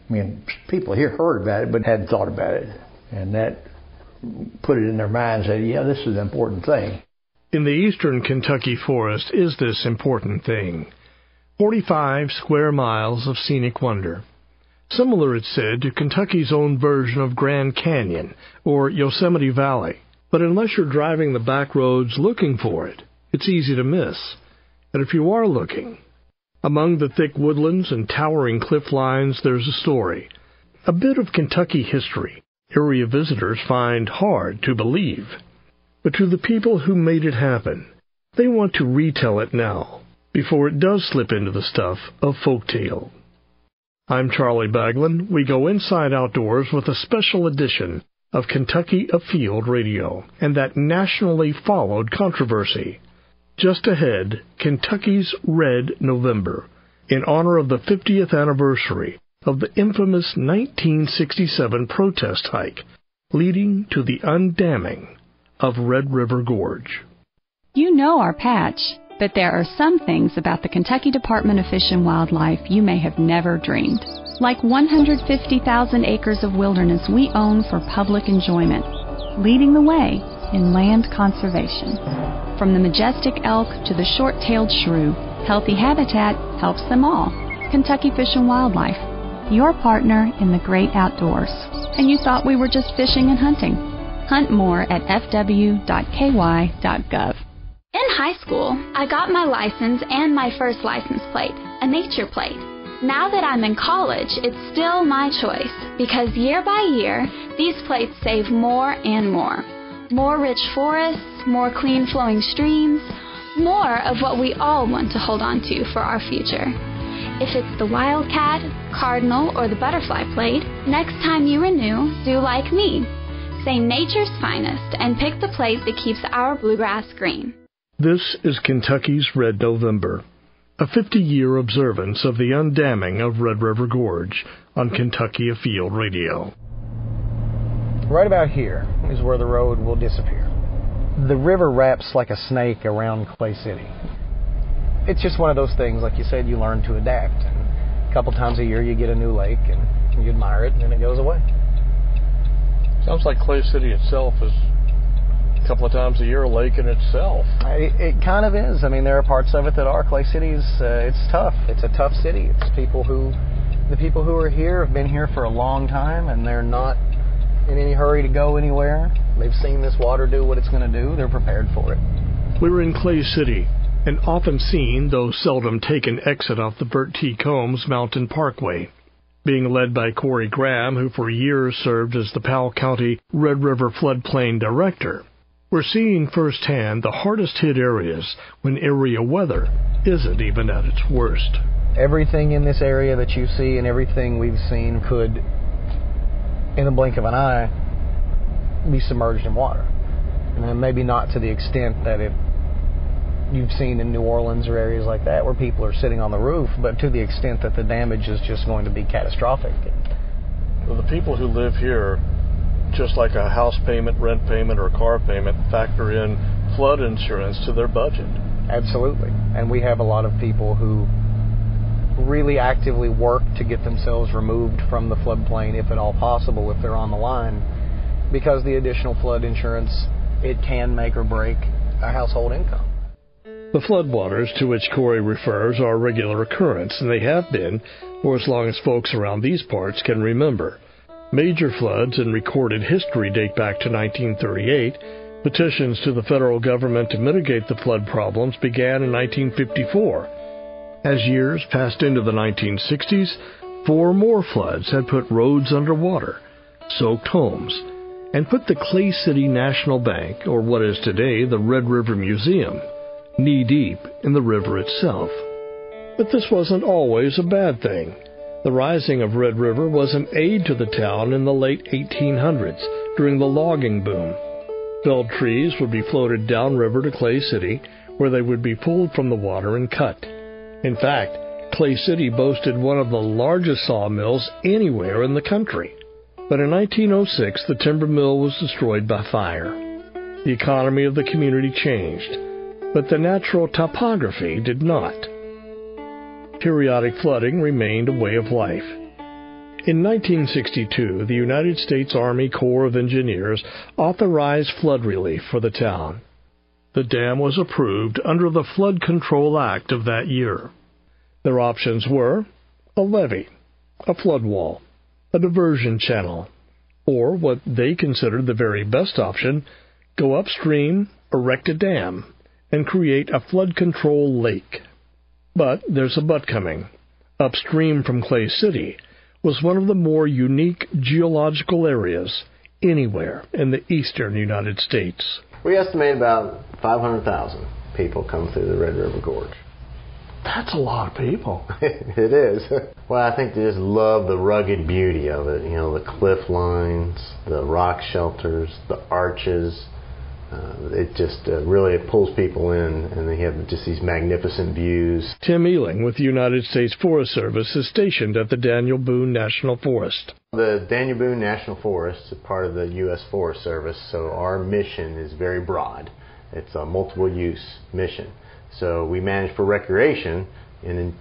I mean, people here heard about it but hadn't thought about it. And that put it in their minds that, yeah, this is an important thing. In the eastern Kentucky forest is this important thing. 45 square miles of scenic wonder. Similar, it's said, to Kentucky's own version of Grand Canyon or Yosemite Valley. But unless you're driving the back roads looking for it, it's easy to miss. And if you are looking, among the thick woodlands and towering cliff lines, there's a story. A bit of Kentucky history area visitors find hard to believe. But to the people who made it happen, they want to retell it now, before it does slip into the stuff of folktale. I'm Charlie Baglan. We go inside outdoors with a special edition of Kentucky Afield Radio and that nationally followed controversy. Just ahead, Kentucky's Red November, in honor of the 50th anniversary of the infamous 1967 protest hike, leading to the undamming of Red River Gorge. You know our patch, but there are some things about the Kentucky Department of Fish and Wildlife you may have never dreamed. Like 150,000 acres of wilderness we own for public enjoyment, leading the way in land conservation. From the majestic elk to the short-tailed shrew, healthy habitat helps them all. Kentucky Fish and Wildlife, your partner in the great outdoors. And you thought we were just fishing and hunting. Hunt more at fw.ky.gov. In high school, I got my license and my first license plate, a nature plate. Now that I'm in college, it's still my choice, because year by year, these plates save more and more. More rich forests, more clean flowing streams, more of what we all want to hold on to for our future. If it's the wildcat, cardinal, or the butterfly plate, next time you renew, do like me. Say nature's finest and pick the plate that keeps our bluegrass green. This is Kentucky's Red November, a 50-year observance of the undamming of Red River Gorge on Kentucky Afield Radio. Right about here is where the road will disappear. The river wraps like a snake around Clay City. It's just one of those things, like you said, you learn to adapt. And a couple times a year you get a new lake and you admire it and then it goes away. Sounds like Clay City itself is a couple of times a year a lake in itself. It kind of is. I mean, there are parts of it that are. Clay City's, it's tough. It's a tough city. It's the people who are here have been here for a long time and they're not in any hurry to go anywhere. They've seen this water do what it's going to do. They're prepared for it. We're in Clay City, an often seen, though seldom taken exit off the Bert T. Combs Mountain Parkway, being led by Cory who for years served as the Powell County Red River Floodplain Director. We're seeing firsthand the hardest-hit areas when area weather isn't even at its worst. Everything in this area that you see and everything we've seen could, in the blink of an eye, be submerged in water. And then maybe not to the extent that you've seen in New Orleans or areas like that where people are sitting on the roof, but to the extent that the damage is just going to be catastrophic. Well, the people who live here, just like a house payment, rent payment, or car payment, factor in flood insurance to their budget. Absolutely. And we have a lot of people who really actively work to get themselves removed from the floodplain, if at all possible, if they're on the line, because the additional flood insurance, it can make or break a household income. The floodwaters to which Cory refers are a regular occurrence, and they have been for as long as folks around these parts can remember. Major floods in recorded history date back to 1938. Petitions to the federal government to mitigate the flood problems began in 1954. As years passed into the 1960s, 4 more floods had put roads underwater, soaked homes, and put the Clay City National Bank, or what is today the Red River Museum, knee-deep in the river itself. But this wasn't always a bad thing. The rising of Red River was an aid to the town in the late 1800s during the logging boom. Felled trees would be floated downriver to Clay City, where they would be pulled from the water and cut. In fact, Clay City boasted one of the largest sawmills anywhere in the country. But in 1906, the timber mill was destroyed by fire. The economy of the community changed, but the natural topography did not. Periodic flooding remained a way of life. In 1962, the United States Army Corps of Engineers authorized flood relief for the town. The dam was approved under the Flood Control Act of that year. Their options were a levee, a flood wall, a diversion channel, or what they considered the very best option, go upstream, erect a dam, and create a flood control lake. But there's a but coming. Upstream from Clay City was one of the more unique geological areas anywhere in the eastern United States. We estimate about 500,000 people come through the Red River Gorge. That's a lot of people. It is. Well, I think they just love the rugged beauty of it. You know, the cliff lines, the rock shelters, the arches. It just really pulls people in, and they have just these magnificent views. Tim Eling with the United States Forest Service is stationed at the Daniel Boone National Forest. The Daniel Boone National Forest is part of the U.S. Forest Service, so our mission is very broad. It's a multiple-use mission. So we manage for recreation in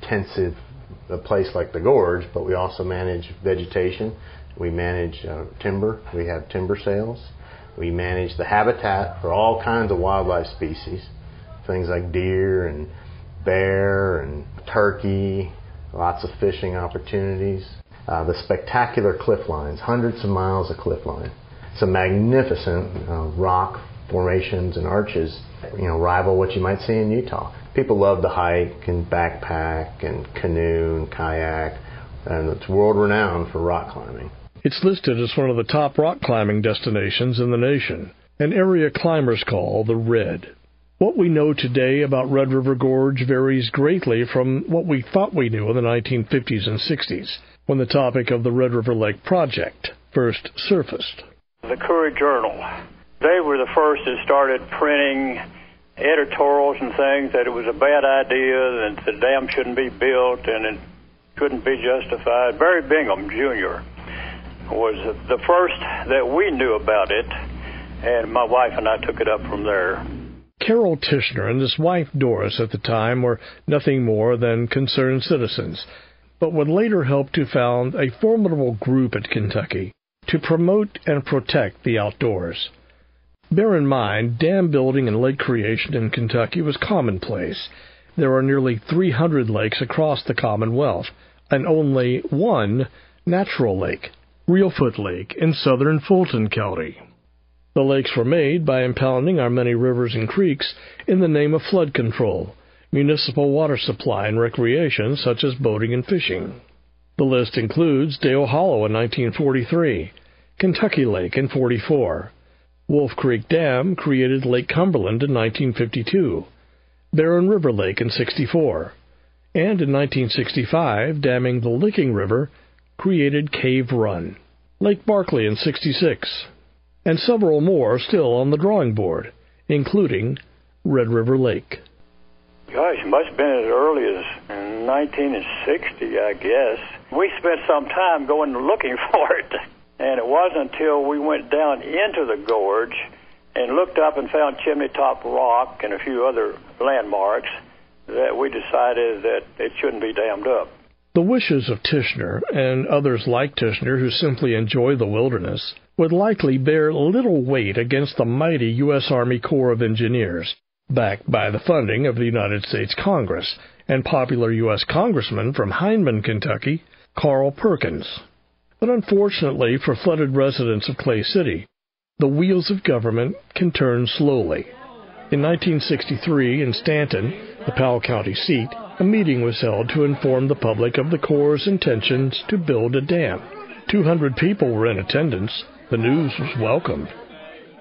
a place like the gorge, but we also manage vegetation. We manage timber. We have timber sales. We manage the habitat for all kinds of wildlife species, things like deer and bear and turkey, lots of fishing opportunities. The spectacular cliff lines, hundreds of miles of cliff line. Some magnificent rock formations and arches, rival what you might see in Utah. People love to hike and backpack and canoe and kayak, and it's world-renowned for rock climbing. It's listed as one of the top rock climbing destinations in the nation, an area climbers call the Red. What we know today about Red River Gorge varies greatly from what we thought we knew in the 1950s and 60s, when the topic of the Red River Lake Project first surfaced. The Cory Journal, they were the first that started printing editorials and things that it was a bad idea, that the dam shouldn't be built and it couldn't be justified. Barry Bingham, Jr. was the first that we knew about it, and my wife and I took it up from there. Carroll Tichenor and his wife Doris at the time were nothing more than concerned citizens, but would later help to found a formidable group at Kentucky to promote and protect the outdoors. Bear in mind, dam building and lake creation in Kentucky was commonplace. There are nearly 300 lakes across the Commonwealth, and only one natural lake, Reelfoot Lake in southern Fulton County. The lakes were made by impounding our many rivers and creeks in the name of flood control, municipal water supply, and recreation such as boating and fishing. The list includes Dale Hollow in 1943, Kentucky Lake in 1944, Wolf Creek Dam created Lake Cumberland in 1952, Barren River Lake in 1964, and in 1965, damming the Licking River, created Cave Run, Lake Barkley in 1966, and several more still on the drawing board, including Red River Lake. Gosh, it must have been as early as 1960, I guess. We spent some time going looking for it, and it wasn't until we went down into the gorge and looked up and found Chimney Top Rock and a few other landmarks that we decided that it shouldn't be dammed up. The wishes of Tichenor, and others like Tichenor who simply enjoy the wilderness, would likely bear little weight against the mighty U.S. Army Corps of Engineers, backed by the funding of the United States Congress and popular U.S. Congressman from Hindman, Kentucky, Carl Perkins. But unfortunately for flooded residents of Clay City, the wheels of government can turn slowly. In 1963, in Stanton, the Powell County seat, a meeting was held to inform the public of the Corps' intentions to build a dam. 200 people were in attendance. The news was welcomed.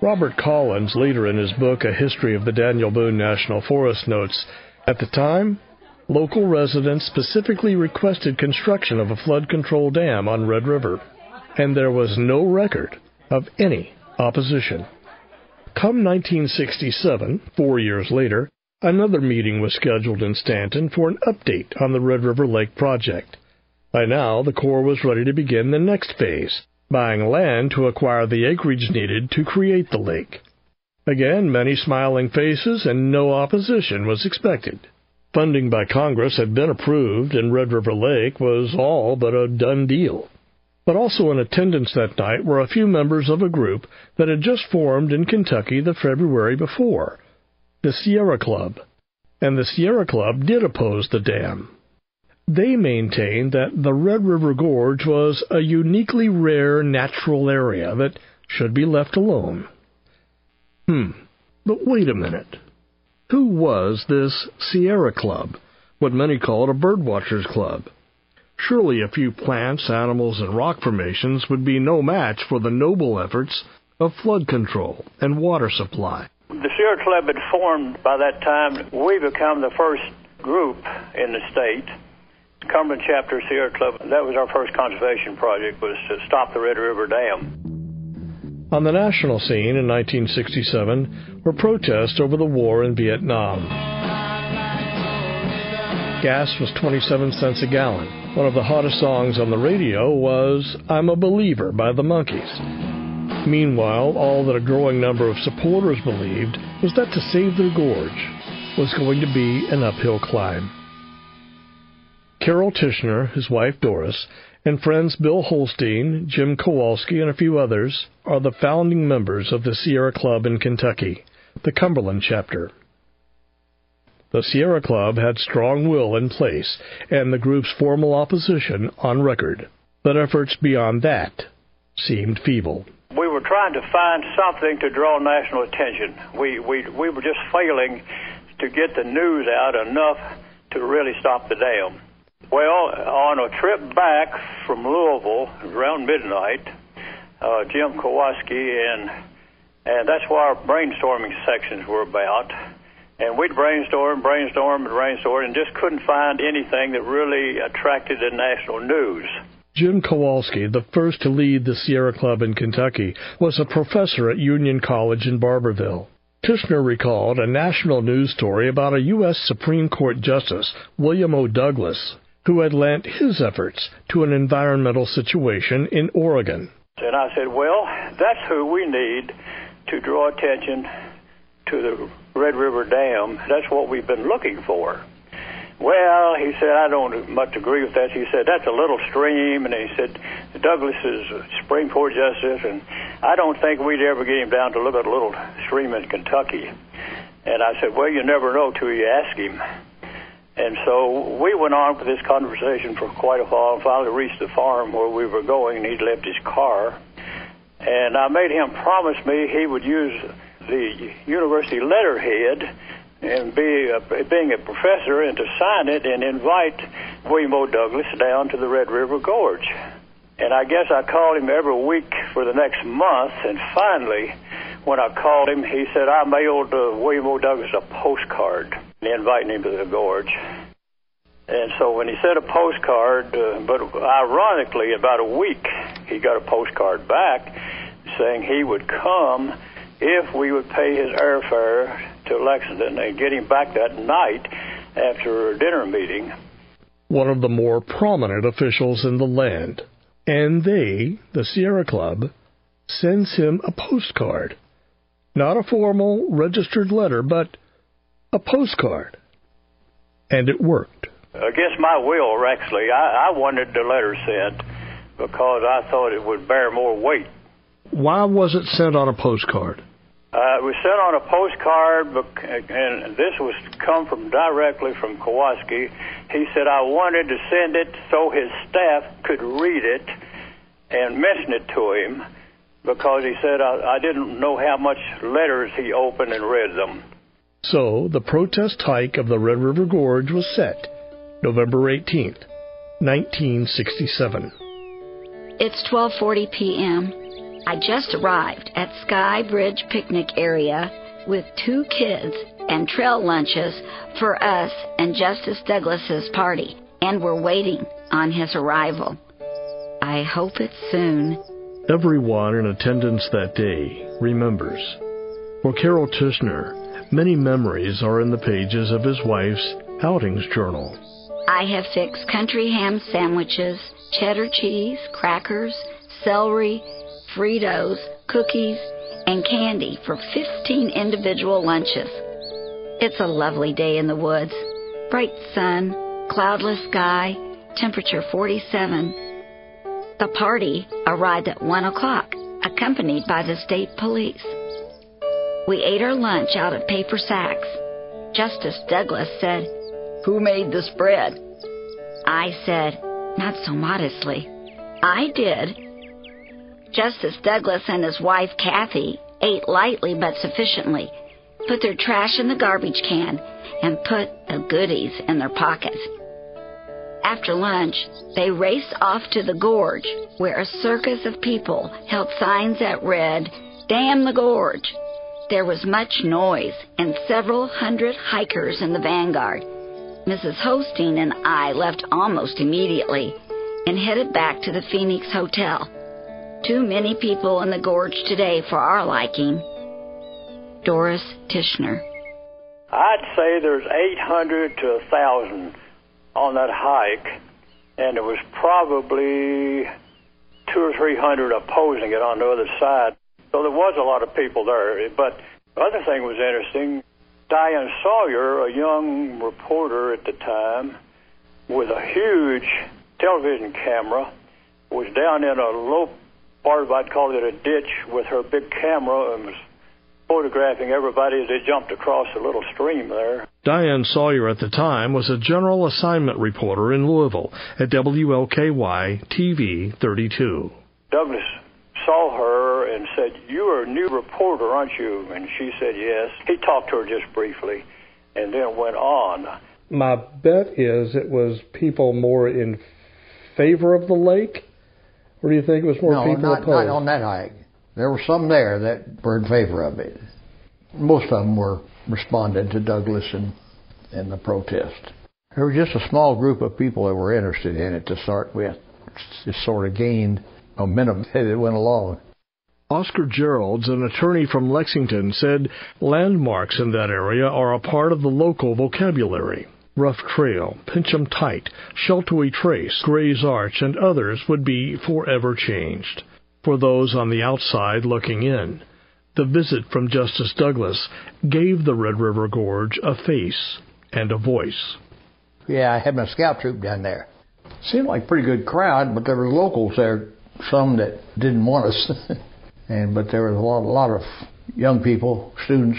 Robert Collins, later in his book A History of the Daniel Boone National Forest, notes, at the time, local residents specifically requested construction of a flood control dam on Red River, and there was no record of any opposition. Come 1967, 4 years later, another meeting was scheduled in Stanton for an update on the Red River Lake project. By now, the Corps was ready to begin the next phase, buying land to acquire the acreage needed to create the lake. Again, many smiling faces and no opposition was expected. Funding by Congress had been approved, and Red River Lake was all but a done deal. But also in attendance that night were a few members of a group that had just formed in Kentucky the February before, the Sierra Club. And the Sierra Club did oppose the dam. They maintained that the Red River Gorge was a uniquely rare natural area that should be left alone. But wait a minute. Who was this Sierra Club, what many called a birdwatcher's club? Surely a few plants, animals, and rock formations would be no match for the noble efforts of flood control and water supply. The Sierra Club had formed by that time. We become the first group in the state, Untitled Chapter Sierra Club. That was our first conservation project, was to stop the Red River Dam. On the national scene in 1967 were protests over the war in Vietnam. Gas was 27 cents a gallon. One of the hottest songs on the radio was I'm a Believer by the Monkees. Meanwhile, all that a growing number of supporters believed was that to save their gorge was going to be an uphill climb. Carroll Tichenor, his wife Doris, and friends Bill Holstein, Jim Kowalski, and a few others are the founding members of the Sierra Club in Kentucky, the Cumberland chapter. The Sierra Club had strong will in place and the group's formal opposition on record, but efforts beyond that seemed feeble. We were trying to find something to draw national attention. We were just failing to get the news out enough to really stop the dam. Well, on a trip back from Louisville around midnight, Jim Kowalski and that's what our brainstorming sections were about. And we'd brainstorm, and just couldn't find anything that really attracted the national news. Jim Kowalski, the first to lead the Sierra Club in Kentucky, was a professor at Union College in Barberville. Tichenor recalled a national news story about a U.S. Supreme Court Justice, William O. Douglas, who had lent his efforts to an environmental situation in Oregon. And I said, well, that's who we need to draw attention to the Red River Dam. That's what we've been looking for. Well, he said, I don't much agree with that. He said, that's a little stream, and he said, Douglas is a Supreme Court Justice, and I don't think we'd ever get him down to look at a little stream in Kentucky. And I said, well, you never know till you ask him. And so we went on with this conversation for quite a while, and finally reached the farm where we were going, and he'd left his car. And I made him promise me he would use the university letterhead and being a professor and to sign it and invite William O. Douglas down to the Red River Gorge. And I guess I called him every week for the next month, and finally, when I called him, he said, I mailed William O. Douglas a postcard inviting him to the gorge. And so when he said a postcard, but ironically, about a week, he got a postcard back saying he would come if we would pay his airfare to Lexington and get him back that night after a dinner meeting. One of the more prominent officials in the land, and they, the Sierra Club, sends him a postcard. Not a formal, registered letter, but a postcard. And it worked. Against my will, actually, I wanted the letter sent because I thought it would bear more weight. Why was it sent on a postcard? It was sent on a postcard, and this was come from directly from Kowalski. He said, I wanted to send it so his staff could read it and mention it to him, because he said I didn't know how much letters he opened and read them. So the protest hike of the Red River Gorge was set, November 18th, 1967. It's 12:40 p.m. I just arrived at Sky Bridge picnic area with 2 kids and trail lunches for us and Justice Douglas's party, and we're waiting on his arrival. I hope it's soon. Everyone in attendance that day remembers. For Carroll Tichenor, many memories are in the pages of his wife's outings journal. I have fixed country ham sandwiches, cheddar cheese, crackers, celery, Fritos, cookies, and candy for 15 individual lunches. It's a lovely day in the woods. Bright sun, cloudless sky, temperature 47. The party arrived at 1 o'clock, accompanied by the state police. We ate our lunch out of paper sacks. Justice Douglas said, "Who made the spread?" I said, not so modestly, "I did." Justice Douglas and his wife, Kathy, ate lightly but sufficiently, put their trash in the garbage can, and put the goodies in their pockets. After lunch, they raced off to the gorge, where a circus of people held signs that read, "Damn the gorge." There was much noise and several hundred hikers in the vanguard. Mrs. Hosteen and I left almost immediately and headed back to the Phoenix Hotel. Too many people in the gorge today for our liking. Doris Tichenor. I'd say there's 800 to 1,000 on that hike, and there was probably 200 or 300 opposing it on the other side. So there was a lot of people there. But the other thing was interesting. Diane Sawyer, a young reporter at the time, with a huge television camera, was down in a low part of, I'd call it a ditch, with her big camera and was photographing everybody as they jumped across a little stream there. Diane Sawyer at the time was a general assignment reporter in Louisville at WLKY TV 32. Douglas saw her and said, "You're a new reporter, aren't you?" And she said yes. He talked to her just briefly and then went on. My bet is it was people more in favor of the lake? Or do you think it was more people opposed? No, not on that hike. There were some there that were in favor of it. Most of them were responding to Douglas and the protest. There was just a small group of people that were interested in it to start with. It sort of gained momentum as it went along. Oscar Geralds, an attorney from Lexington, said landmarks in that area are a part of the local vocabulary. Rough Trail, Pincham Tight, Sheltowee Trace, Gray's Arch, and others would be forever changed. For those on the outside looking in, the visit from Justice Douglas gave the Red River Gorge a face and a voice. Yeah, I had my scout troop down there. Seemed like a pretty good crowd, but there were locals there, some that didn't want us. But there was a lot of young people, students.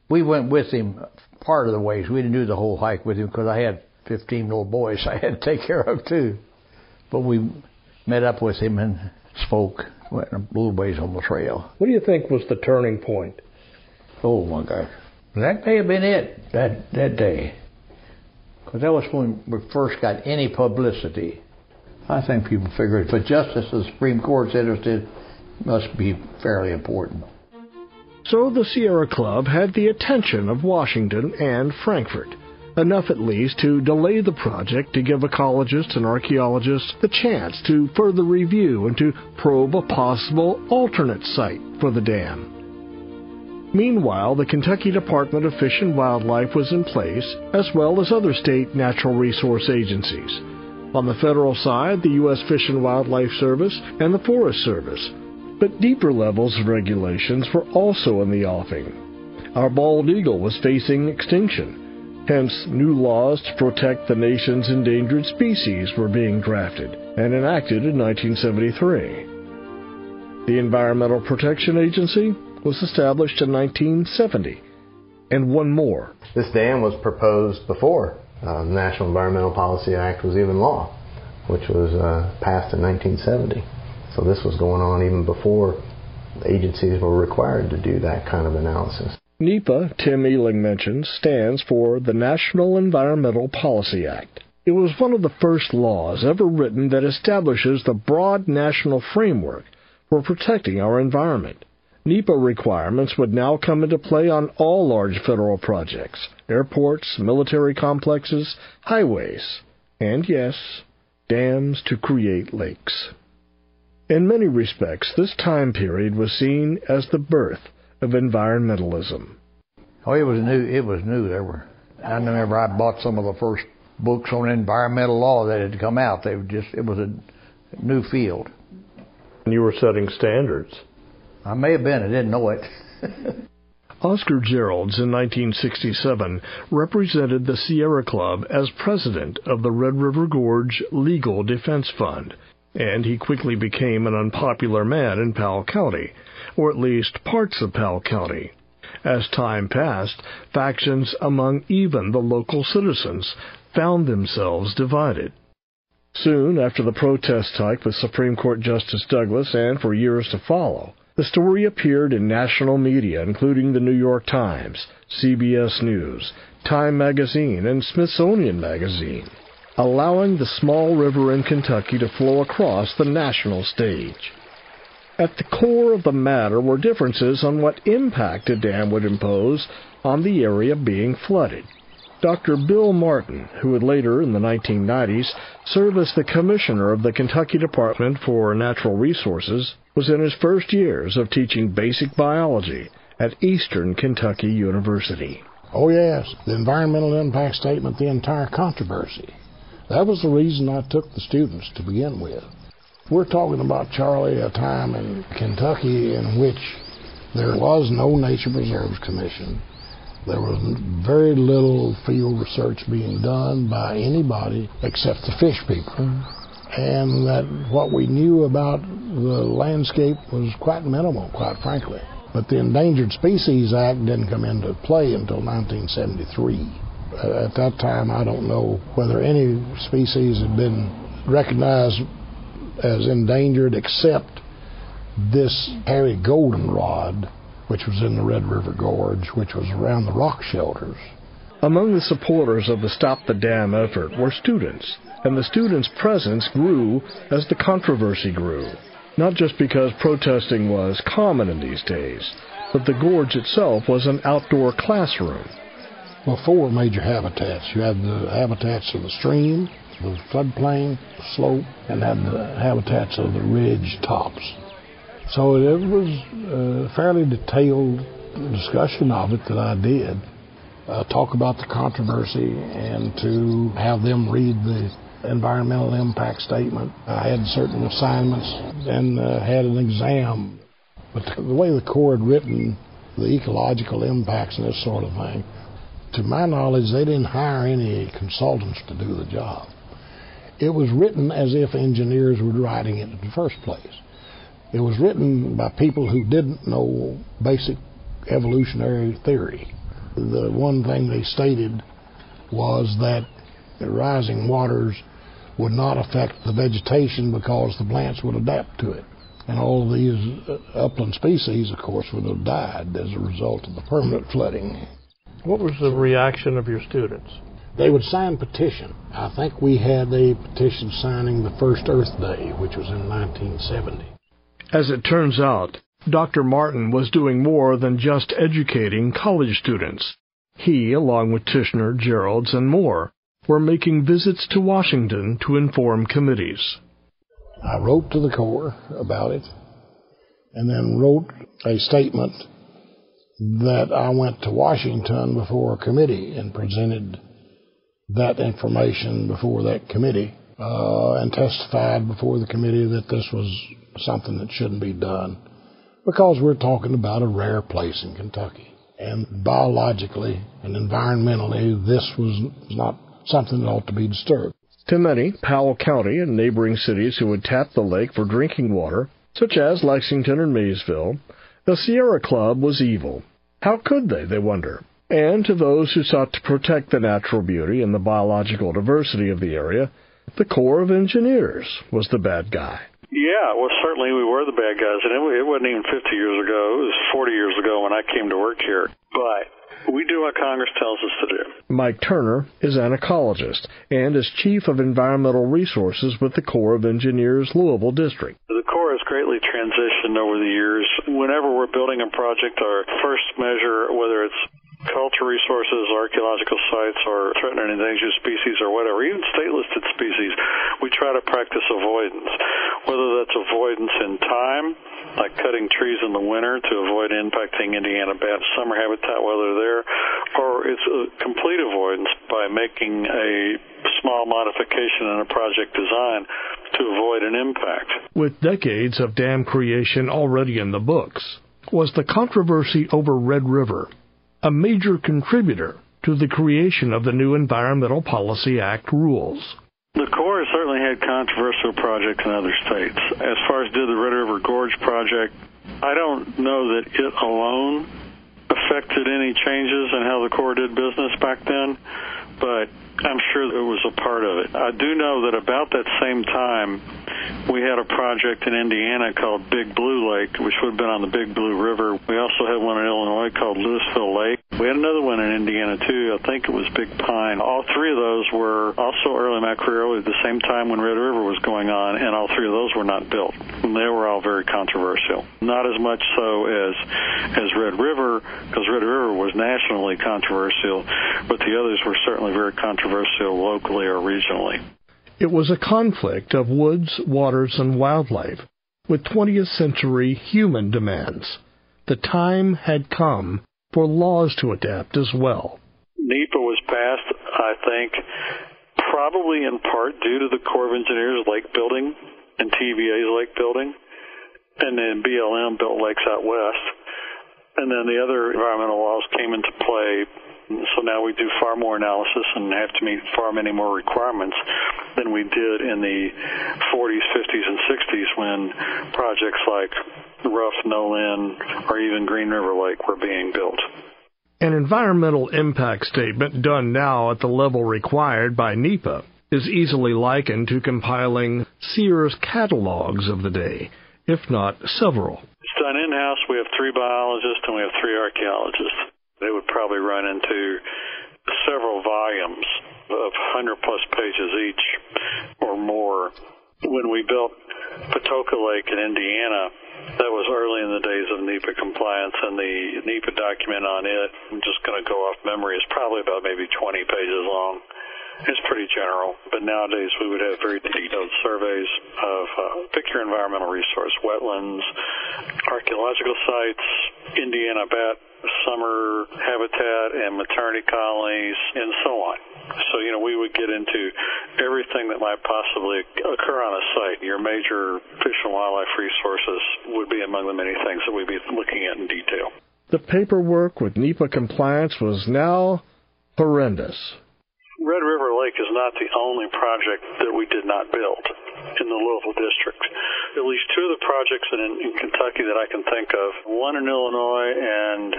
We went with him part of the ways. We didn't do the whole hike with him because I had 15 little boys I had to take care of too. But we met up with him and spoke, went a little ways on the trail. What do you think was the turning point? Oh my gosh. That may have been it, that day. Because that was when we first got any publicity. I think people figured if a justice of the Supreme Court's interested, it must be fairly important. So the Sierra Club had the attention of Washington and Frankfurt, enough at least to delay the project to give ecologists and archaeologists the chance to further review and to probe a possible alternate site for the dam. Meanwhile, the Kentucky Department of Fish and Wildlife was in place, as well as other state natural resource agencies. On the federal side, the U.S. Fish and Wildlife Service and the Forest Service. But deeper levels of regulations were also in the offing. Our bald eagle was facing extinction. Hence, new laws to protect the nation's endangered species were being drafted and enacted in 1973. The Environmental Protection Agency was established in 1970, and one more. This dam was proposed before the National Environmental Policy Act was even law, which was passed in 1970. So this was going on even before agencies were required to do that kind of analysis. NEPA, Tim Eling mentions, stands for the National Environmental Policy Act. It was one of the first laws ever written that establishes the broad national framework for protecting our environment. NEPA requirements would now come into play on all large federal projects, airports, military complexes, highways, and yes, dams to create lakes. In many respects, this time period was seen as the birth of environmentalism. Oh, it was new. I remember I bought some of the first books on environmental law that had come out. It was a new field. And you were setting standards. I may have been. I didn't know it. Oscar Geralds in 1967 represented the Sierra Club as president of the Red River Gorge Legal Defense Fund. and he quickly became an unpopular man in Powell County, or at least parts of Powell County. As time passed, factions among even the local citizens found themselves divided. Soon after the protest hike with Supreme Court Justice Douglas, and for years to follow, the story appeared in national media, including the New York Times, CBS News, Time Magazine, and Smithsonian Magazine, allowing the small river in Kentucky to flow across the national stage. At the core of the matter were differences on what impact a dam would impose on the area being flooded. Dr. Bill Martin, who would later in the 1990s serve as the commissioner of the Kentucky Department for Natural Resources, was in his first years of teaching basic biology at Eastern Kentucky University. Oh yes, the environmental impact statement, the entire controversy. That was the reason I took the students to begin with. We're talking about, Charlie, a time in Kentucky in which there was no Nature Preserves Commission. There was very little field research being done by anybody except the fish people. And that what we knew about the landscape was quite minimal, quite frankly. But the Endangered Species Act didn't come into play until 1973. At that time, I don't know whether any species had been recognized as endangered except this hairy goldenrod, which was in the Red River Gorge, which was around the rock shelters. Among the supporters of the Stop the Dam effort were students, and the students' presence grew as the controversy grew, not just because protesting was common in these days, but the gorge itself was an outdoor classroom. Well, four major habitats. You had the habitats of the stream, the floodplain, the slope, and had the habitats of the ridge tops. So it was a fairly detailed discussion of it that I did. Talk about the controversy and to have them read the environmental impact statement. I had certain assignments and had an exam. But the way the Corps had written the ecological impacts and this sort of thing, to my knowledge, they didn't hire any consultants to do the job. It was written as if engineers were writing it in the first place. It was written by people who didn't know basic evolutionary theory. The one thing they stated was that the rising waters would not affect the vegetation because the plants would adapt to it. And all of these upland species, of course, would have died as a result of the permanent flooding. What was the reaction of your students? They would sign petition. I think we had a petition signing the first Earth Day, which was in 1970. As it turns out, Dr. Martin was doing more than just educating college students. He, along with Tichenor, Geralds, and more, were making visits to Washington to inform committees. I wrote to the Corps about it, and then wrote a statement that I went to Washington before a committee and presented that information before that committee, and testified before the committee that this was something that shouldn't be done because we're talking about a rare place in Kentucky. And biologically and environmentally, this was not something that ought to be disturbed. To many, Powell County and neighboring cities who would tap the lake for drinking water, such as Lexington and Maysville, the Sierra Club was evil. How could they wonder? And to those who sought to protect the natural beauty and the biological diversity of the area, the Corps of Engineers was the bad guy. Yeah, well, certainly we were the bad guys, and it wasn't even 50 years ago. It was 40 years ago when I came to work here. But we do what Congress tells us to do. Mike Turner is an ecologist and is Chief of Environmental Resources with the Corps of Engineers Louisville District. The Corps has greatly transitioned over the years. Whenever we're building a project, our first measure, whether it's culture resources, archaeological sites, or threatened or endangered species or whatever, even state-listed species, we try to practice avoidance. Whether that's avoidance in time, like cutting trees in the winter to avoid impacting Indiana bat summer habitat while they're there, or it's a complete avoidance by making a small modification in a project design to avoid an impact. With decades of dam creation already in the books, was the controversy over Red River a major contributor to the creation of the new Environmental Policy Act rules. The Corps certainly had controversial projects in other states. As far as did the Red River Gorge project, I don't know that it alone affected any changes in how the Corps did business back then, but I'm sure it was a part of it. I do know that about that same time, we had a project in Indiana called Big Blue Lake, which would have been on the Big Blue River. We also had one in Illinois called Louisville Lake. We had another one in Indiana, too. I think it was Big Pine. All three of those were also early in my career, at the same time when Red River was going on, and all three of those were not built. And they were all very controversial. Not as much so as Red River, because Red River was nationally controversial, but the others were certainly very controversial locally or regionally. It was a conflict of woods, waters, and wildlife, with 20th century human demands. The time had come for laws to adapt as well. NEPA was passed, I think, probably in part due to the Corps of Engineers lake building and TVA's lake building, and then BLM built lakes out west. And then the other environmental laws came into play. So now we do far more analysis and have to meet far many more requirements than we did in the 40s, 50s, and 60s when projects like Rough, Nolan, or even Green River Lake were being built. An environmental impact statement done now at the level required by NEPA is easily likened to compiling Sears catalogs of the day, if not several. It's done in-house. We have 3 biologists and we have 3 archaeologists. They would probably run into several volumes of 100-plus pages each or more. When we built Patoka Lake in Indiana, that was early in the days of NEPA compliance, and the NEPA document on it, I'm just going to go off memory, is probably about maybe 20 pages long. It's pretty general, but nowadays we would have very detailed surveys of pick your environmental resource, wetlands, archaeological sites, Indiana bat, summer habitat and maternity colonies, and so on. So, we would get into everything that might possibly occur on a site. Your major fish and wildlife resources would be among the many things that we'd be looking at in detail. The paperwork with NEPA compliance was now horrendous. Red River Lake is not the only project that we did not build in the Louisville district. At least 2 of the projects in Kentucky that I can think of, 1 in Illinois and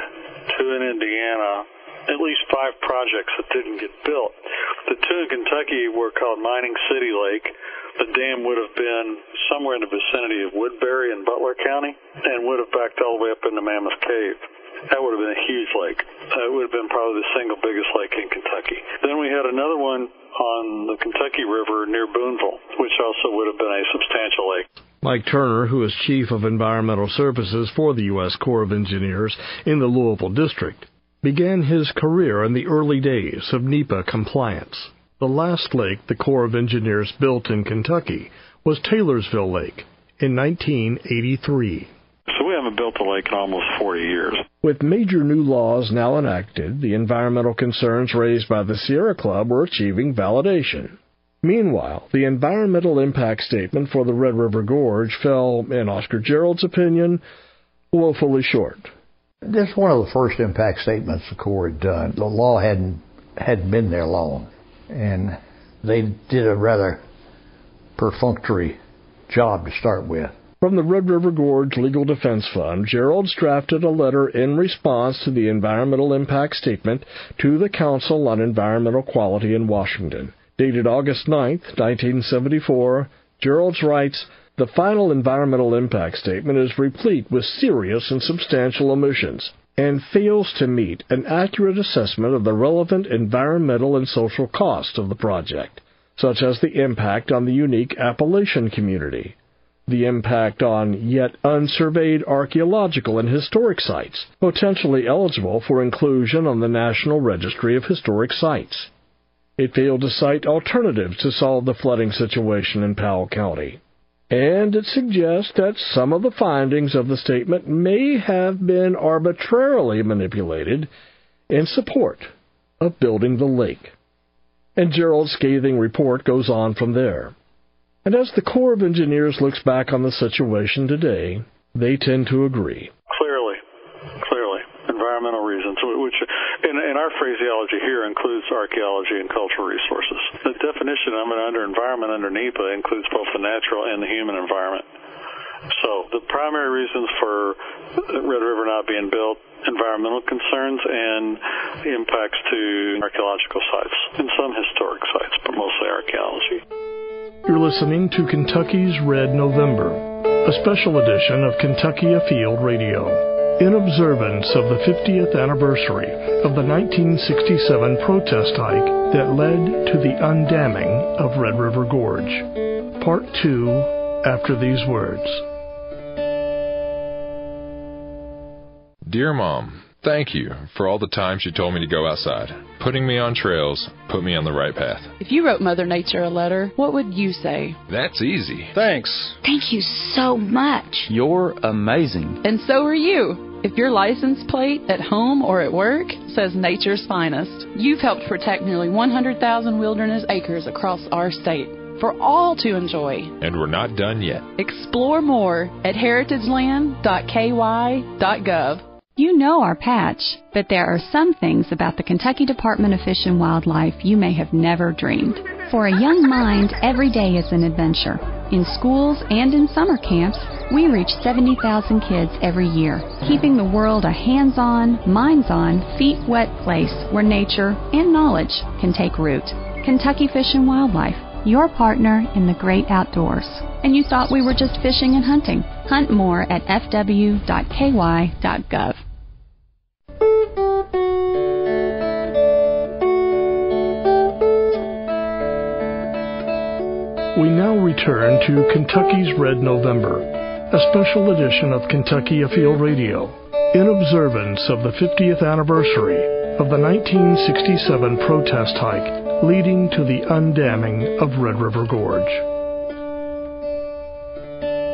2 in Indiana, at least 5 projects that didn't get built. The 2 in Kentucky were called Mining City Lake. The dam would have been somewhere in the vicinity of Woodbury in Butler County and would have backed all the way up into Mammoth Cave. That would have been a huge lake. It would have been probably the single biggest lake in Kentucky. Then we had another one on the Kentucky River near Booneville, which also would have been a substantial lake. Mike Turner, who is Chief of Environmental Services for the U.S. Corps of Engineers in the Louisville District, began his career in the early days of NEPA compliance. The last lake the Corps of Engineers built in Kentucky was Taylorsville Lake in 1983. So we haven't built a lake in almost 40 years. With major new laws now enacted, the environmental concerns raised by the Sierra Club were achieving validation. Meanwhile, the environmental impact statement for the Red River Gorge fell, in Oscar Geralds' opinion, woefully short. This is one of the first impact statements the Corps had done. The law hadn't been there long, and they did a rather perfunctory job to start with. From the Red River Gorge Legal Defense Fund, Geralds drafted a letter in response to the environmental impact statement to the Council on Environmental Quality in Washington. Dated August 9, 1974, Geralds writes, "The final environmental impact statement is replete with serious and substantial omissions and fails to meet an accurate assessment of the relevant environmental and social cost of the project, such as the impact on the unique Appalachian community, the impact on yet unsurveyed archaeological and historic sites, potentially eligible for inclusion on the National Registry of Historic Sites. It failed to cite alternatives to solve the flooding situation in Powell County. And it suggests that some of the findings of the statement may have been arbitrarily manipulated in support of building the lake." And Gerald's scathing report goes on from there. And as the Corps of Engineers looks back on the situation today, they tend to agree. Clearly. Environmental reasons, which And our phraseology here includes archaeology and cultural resources. The definition of it under environment under NEPA includes both the natural and the human environment. So the primary reasons for Red River not being built, environmental concerns and impacts to archaeological sites and some historic sites, but mostly archaeology. You're listening to Kentucky's Red November, a special edition of Kentucky Afield Radio, in observance of the 50th anniversary of the 1967 protest hike that led to the undamming of Red River Gorge. Part 2, after these words. Dear Mom, thank you for all the times you told me to go outside. Putting me on trails put me on the right path. If you wrote Mother Nature a letter, what would you say? That's easy. Thanks. Thank you so much. You're amazing. And so are you. If your license plate at home or at work says Nature's Finest, you've helped protect nearly 100,000 wilderness acres across our state for all to enjoy. And we're not done yet. Explore more at heritageland.ky.gov. You know our patch, but there are some things about the Kentucky Department of Fish and Wildlife you may have never dreamed. For a young mind, every day is an adventure. In schools and in summer camps, we reach 70,000 kids every year, keeping the world a hands-on, minds-on, feet-wet place where nature and knowledge can take root. Kentucky Fish and Wildlife, your partner in the great outdoors. And you thought we were just fishing and hunting. Hunt more at fw.ky.gov. We now return to Kentucky's Red November, a special edition of Kentucky Afield Radio, in observance of the 50th anniversary of the 1967 protest hike leading to the undamming of Red River Gorge.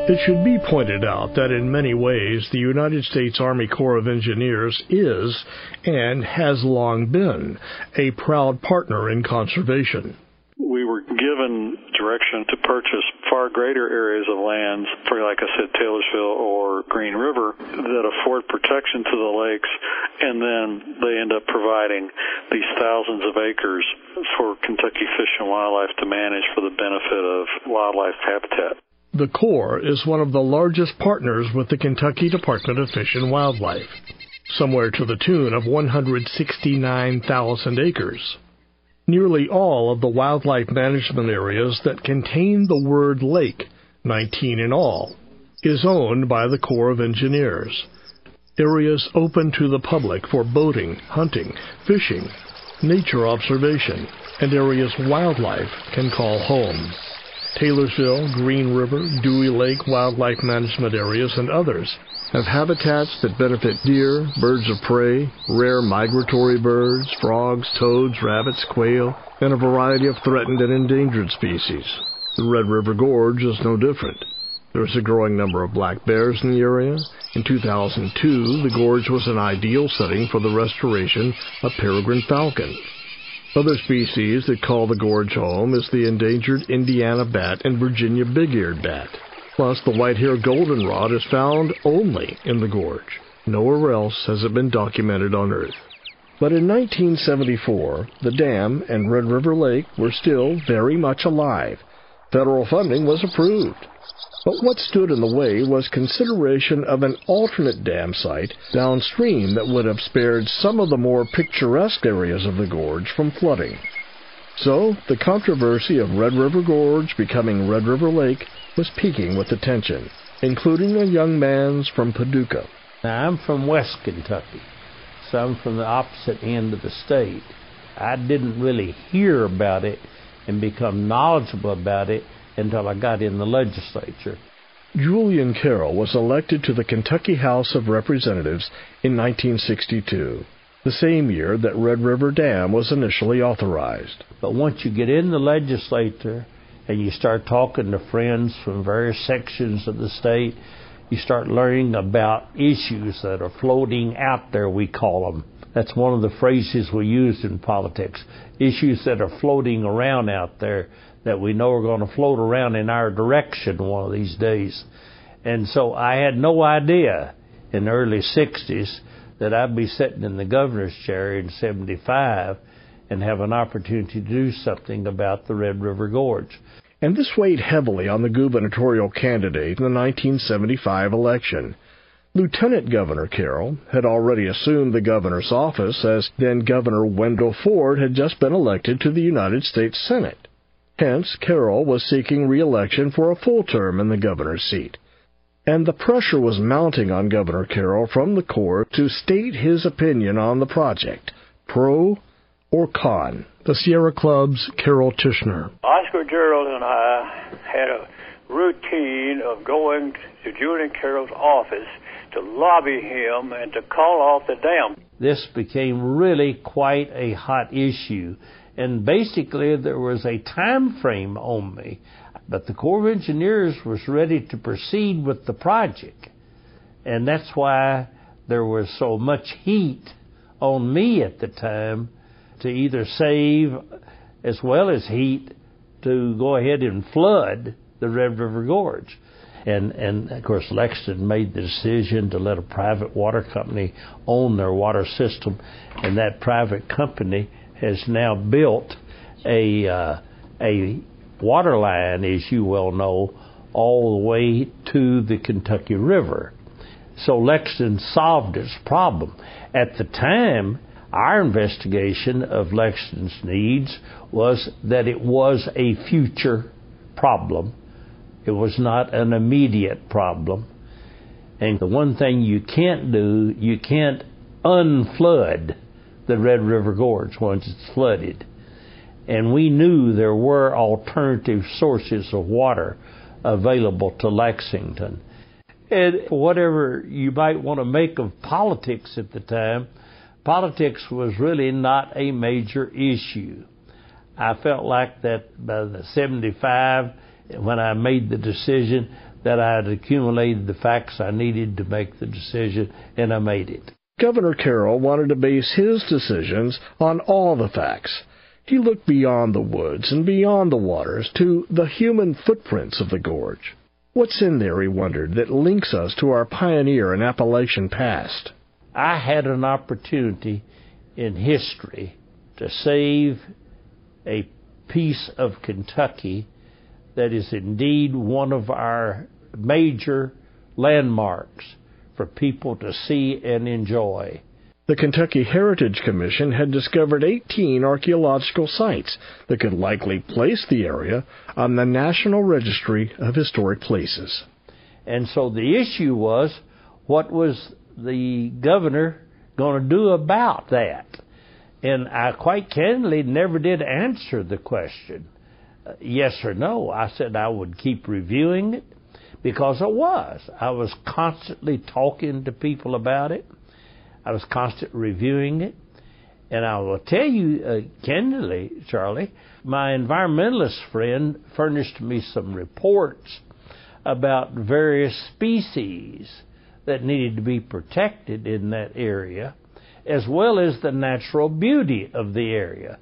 It should be pointed out that in many ways the United States Army Corps of Engineers is, and has long been, a proud partner in conservation. We were given direction to purchase far greater areas of lands for, like I said, Taylorsville or Green River that afford protection to the lakes, and then they end up providing these thousands of acres for Kentucky Fish and Wildlife to manage for the benefit of wildlife habitat. The Corps is one of the largest partners with the Kentucky Department of Fish and Wildlife, somewhere to the tune of 169,000 acres. Nearly all of the wildlife management areas that contain the word lake, 19 in all, is owned by the Corps of Engineers. Areas open to the public for boating, hunting, fishing, nature observation, and areas wildlife can call home. Taylorsville, Green River, Dewey Lake wildlife management areas, and others have habitats that benefit deer, birds of prey, rare migratory birds, frogs, toads, rabbits, quail, and a variety of threatened and endangered species. The Red River Gorge is no different. There is a growing number of black bears in the area. In 2002, the gorge was an ideal setting for the restoration of peregrine falcon. Other species that call the gorge home is the endangered Indiana bat and Virginia big-eared bat. Plus, the white-haired goldenrod is found only in the gorge. Nowhere else has it been documented on Earth. But in 1974, the dam and Red River Lake were still very much alive. Federal funding was approved. But what stood in the way was consideration of an alternate dam site downstream that would have spared some of the more picturesque areas of the gorge from flooding. So, the controversy of Red River Gorge becoming Red River Lake was piquing with attention, including a young man's from Paducah. Now, I'm from West Kentucky, so I'm from the opposite end of the state. I didn't really hear about it and become knowledgeable about it until I got in the legislature. Julian Carroll was elected to the Kentucky House of Representatives in 1962, the same year that Red River Dam was initially authorized. But once you get in the legislature and you start talking to friends from various sections of the state, you start learning about issues that are floating out there, we call them. That's one of the phrases we use in politics. Issues that are floating around out there that we know are going to float around in our direction one of these days. And so I had no idea in the early 60s that I'd be sitting in the governor's chair in 75 and have an opportunity to do something about the Red River Gorge. And this weighed heavily on the gubernatorial candidate in the 1975 election. Lieutenant Governor Carroll had already assumed the governor's office, as then-Governor Wendell Ford had just been elected to the United States Senate. Hence, Carroll was seeking re-election for a full term in the governor's seat. And the pressure was mounting on Governor Carroll from the Corps to state his opinion on the project, pro or con. The Sierra Club's Carroll Tichenor. Oscar Geralds and I had a routine of going to Julian Carroll's office to lobby him and to call off the dam. This became really quite a hot issue, and basically there was a time frame on me. But the Corps of Engineers was ready to proceed with the project, and that's why there was so much heat on me at the time to either save as well as heat to go ahead and flood the Red River Gorge. And of course, Lexington made the decision to let a private water company own their water system, and that private company has now built a water line, as you well know, all the way to the Kentucky River. So Lexington solved its problem. At the time, our investigation of Lexington's needs was that it was a future problem. It was not an immediate problem. And the one thing you can't do, you can't unflood the Red River Gorge once it's flooded. And we knew there were alternative sources of water available to Lexington. And whatever you might want to make of politics at the time, politics was really not a major issue. I felt like that by the 75, when I made the decision, that I had accumulated the facts I needed to make the decision, and I made it. Governor Carroll wanted to base his decisions on all the facts. He looked beyond the woods and beyond the waters to the human footprints of the gorge. What's in there, he wondered, that links us to our pioneer and Appalachian past? I had an opportunity in history to save a piece of Kentucky that is indeed one of our major landmarks for people to see and enjoy. The Kentucky Heritage Commission had discovered 18 archaeological sites that could likely place the area on the National Registry of Historic Places. And so the issue was, what was the governor going to do about that? And I quite candidly never did answer the question, yes or no. I said I would keep reviewing it, because I was constantly talking to people about it. I was constantly reviewing it. And I will tell you candidly, Charlie, my environmentalist friend furnished me some reports about various species that needed to be protected in that area, as well as the natural beauty of the area.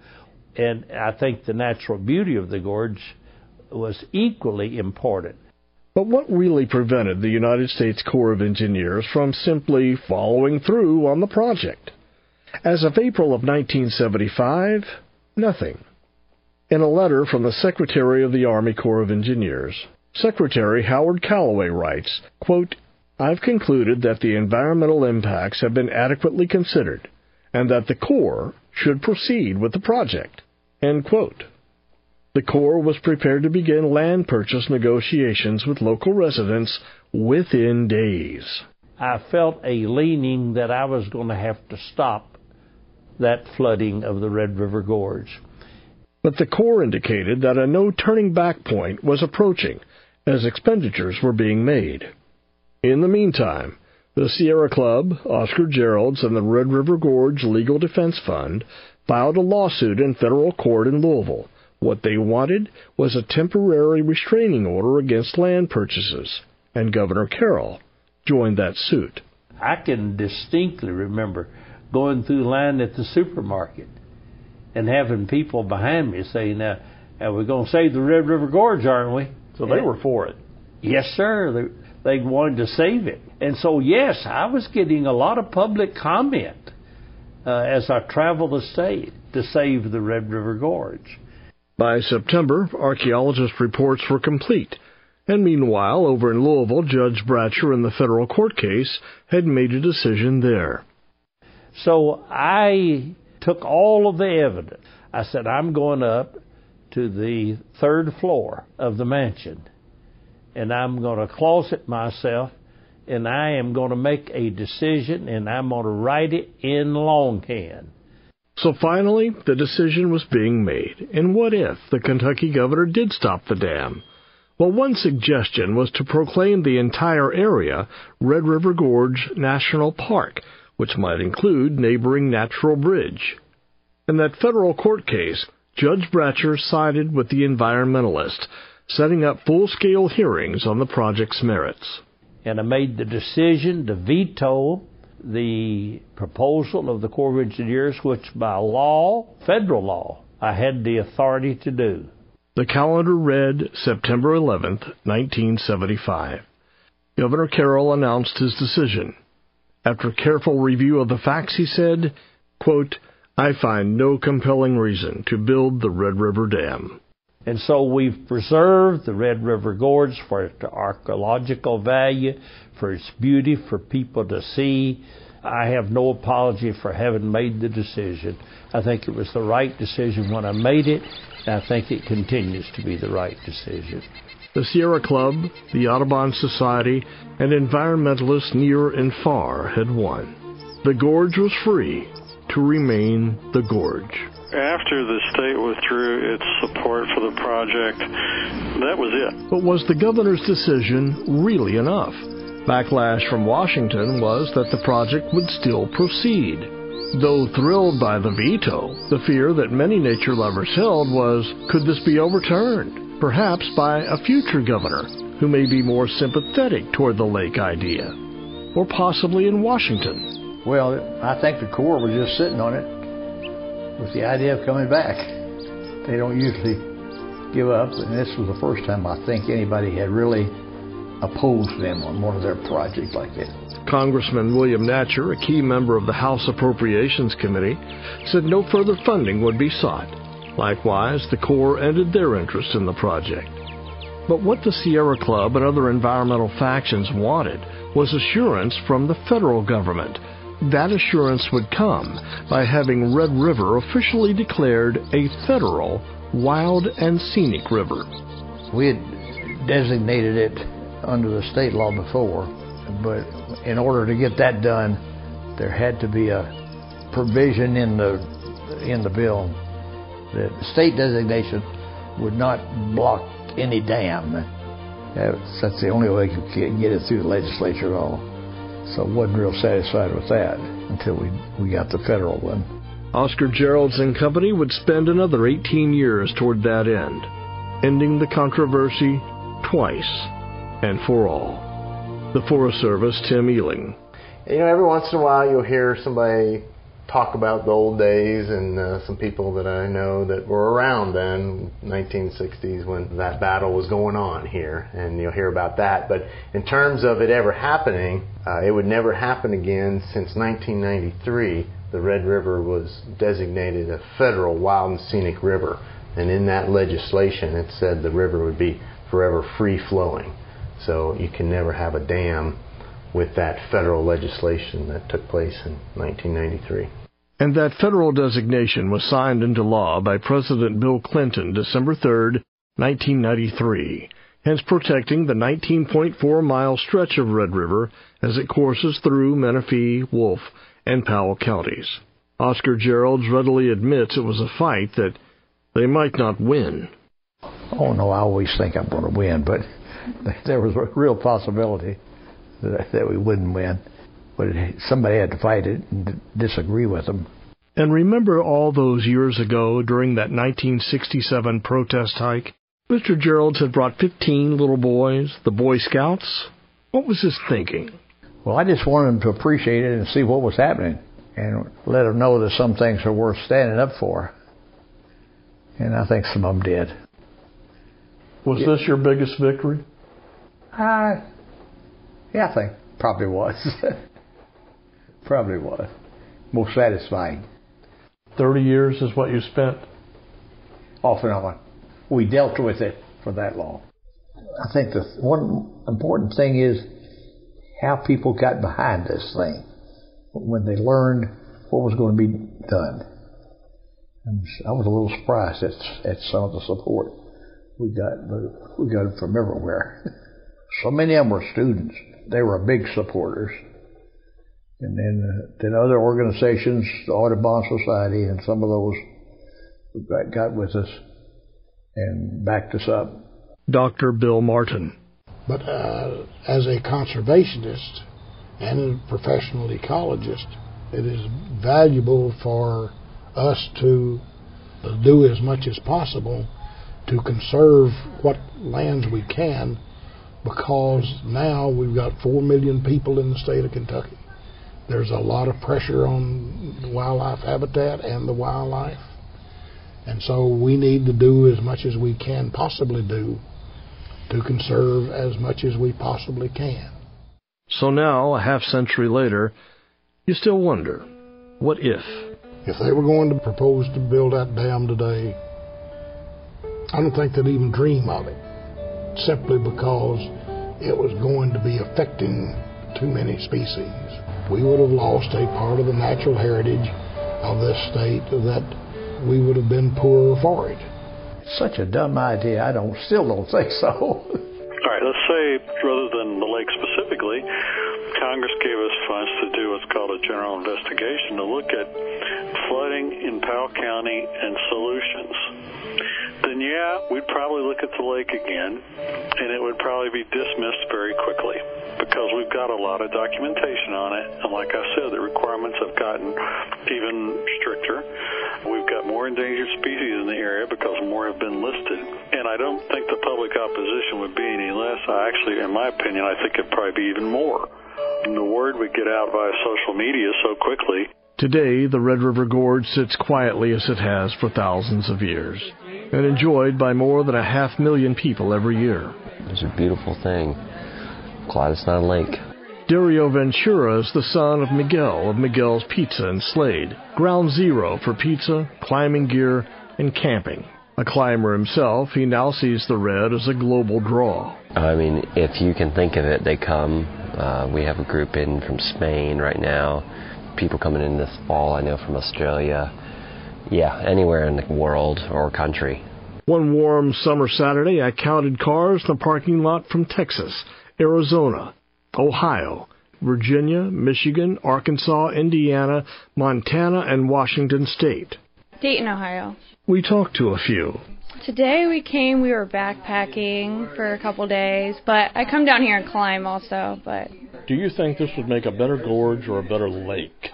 And I think the natural beauty of the gorge was equally important. But what really prevented the United States Corps of Engineers from simply following through on the project? As of April of 1975, nothing. In a letter from the Secretary of the Army Corps of Engineers, Secretary Howard Callaway writes, quote, "I've concluded that the environmental impacts have been adequately considered and that the Corps should proceed with the project." End quote. The Corps was prepared to begin land purchase negotiations with local residents within days. I felt a leaning that I was going to have to stop that flooding of the Red River Gorge. But the Corps indicated that a no-turning-back point was approaching as expenditures were being made. In the meantime, the Sierra Club, Oscar Geralds, and the Red River Gorge Legal Defense Fund filed a lawsuit in federal court in Louisville. What they wanted was a temporary restraining order against land purchases, and Governor Carroll joined that suit. I can distinctly remember going through the line at the supermarket and having people behind me saying, now we're going to save the Red River Gorge, aren't we? So they were for it. Yes, sir. They wanted to save it. And so, yes, I was getting a lot of public comment as I traveled the state to save the Red River Gorge. By September, archaeologist reports were complete. And meanwhile, over in Louisville, Judge Bratcher in the federal court case had made a decision there. So I took all of the evidence. I said, I'm going up to the third floor of the mansion, and I'm going to closet myself, and I am going to make a decision, and I'm going to write it in longhand. So finally, the decision was being made. And what if the Kentucky governor did stop the dam? Well, one suggestion was to proclaim the entire area Red River Gorge National Park, which might include neighboring Natural Bridge. In that federal court case, Judge Bratcher sided with the environmentalist, setting up full-scale hearings on the project's merits. And I made the decision to veto the proposal of the Corps of Engineers, which by law, federal law, I had the authority to do. The calendar read September 11th, 1975. Governor Carroll announced his decision. After careful review of the facts, he said, quote, I find no compelling reason to build the Red River Dam. And so we've preserved the Red River Gorge for its archaeological value, for its beauty, for people to see. I have no apology for having made the decision. I think it was the right decision when I made it, and I think it continues to be the right decision. The Sierra Club, the Audubon Society, and environmentalists near and far had won. The gorge was free to remain the gorge. After the state withdrew its support for the project, that was it. But was the governor's decision really enough? Backlash from Washington was that the project would still proceed. Though thrilled by the veto, the fear that many nature lovers held was, could this be overturned? Perhaps by a future governor who may be more sympathetic toward the lake idea. Or possibly in Washington. Well, I think the Corps was just sitting on it with the idea of coming back. They don't usually give up, and this was the first time I think anybody had really opposed them on one of their projects like this. Congressman William Natcher, a key member of the House Appropriations Committee, said no further funding would be sought. Likewise, the Corps ended their interest in the project. But what the Sierra Club and other environmental factions wanted was assurance from the federal government. That assurance would come by having Red River officially declared a federal wild and scenic river. We had designated it under the state law before, but in order to get that done, there had to be a provision in the bill that state designation would not block any dam. That's the only way you could get it through the legislature at all. So I wasn't real satisfied with that until we got the federal one. Oscar Geralds and company would spend another 18 years toward that end, ending the controversy twice and for all. The Forest Service, Tim Eling. You know, every once in a while you'll hear somebody talk about the old days, and some people that I know that were around then, 1960s, when that battle was going on here, and you'll hear about that. But in terms of it ever happening, it would never happen again. Since 1993, the Red River was designated a federal wild and scenic river, and in that legislation it said the river would be forever free-flowing. So you can never have a dam with that federal legislation that took place in 1993. And that federal designation was signed into law by President Bill Clinton December 3, 1993, hence protecting the 19.4-mile stretch of Red River as it courses through Menifee, Wolf, and Powell counties. Oscar Geralds readily admits it was a fight that they might not win. Oh, no, I always think I'm going to win, but there was a real possibility that we wouldn't win. But somebody had to fight it and disagree with them. And remember all those years ago during that 1967 protest hike? Mr. Geralds had brought 15 little boys, the Boy Scouts. What was his thinking? Well, I just wanted them to appreciate it and see what was happening and let them know that some things are worth standing up for. And I think some of them did. Was this your biggest victory? Yeah, I think probably was. Probably was. Most satisfying. 30 years is what you spent? Off and on. We dealt with it for that long. I think the one important thing is how people got behind this thing when they learned what was going to be done. And I was a little surprised at some of the support we got, but we got it from everywhere. So many of them were students. They were big supporters. And then other organizations, the Audubon Society and some of those got with us and backed us up. Dr. Bill Martin. But as a conservationist and a professional ecologist, it is valuable for us to do as much as possible to conserve what lands we can, because now we've got 4 million people in the state of Kentucky. There's a lot of pressure on wildlife habitat and the wildlife. And so we need to do as much as we can possibly do to conserve as much as we possibly can. So now, a half-century later, you still wonder, what if? If they were going to propose to build that dam today, I don't think they'd even dream of it, simply because it was going to be affecting too many species. We would have lost a part of the natural heritage of this state that we would have been poorer for it. It's such a dumb idea. I still don't think so. All right, let's say, rather than the lake specifically, Congress gave us funds to do what's called a general investigation to look at flooding in Powell County and solutions. Then, yeah, we'd probably look at the lake again, and it would probably be dismissed very quickly because we've got a lot of documentation on it. And like I said, the requirements have gotten even stricter. We've got more endangered species in the area because more have been listed. And I don't think the public opposition would be any less. In my opinion, I think it'd probably be even more. And the word would get out via social media so quickly. Today, the Red River Gorge sits quietly as it has for thousands of years, and enjoyed by more than 500,000 people every year. It's a beautiful thing. Glad it's not a lake. Dario Ventura is the son of Miguel of Miguel's Pizza in Slade, ground zero for pizza, climbing gear, and camping. A climber himself, he now sees the Red as a global draw. I mean, if you can think of it, they come. We have a group in from Spain right now. People coming in this fall, I know, from Australia. Yeah, anywhere in the world or country. One warm summer Saturday, I counted cars in the parking lot from Texas, Arizona, Ohio, Virginia, Michigan, Arkansas, Indiana, Montana, and Washington State. Dayton, Ohio. We talked to a few. Today we were backpacking for a couple days, but I come down here and climb also, but... Do you think this would make a better gorge or a better lake?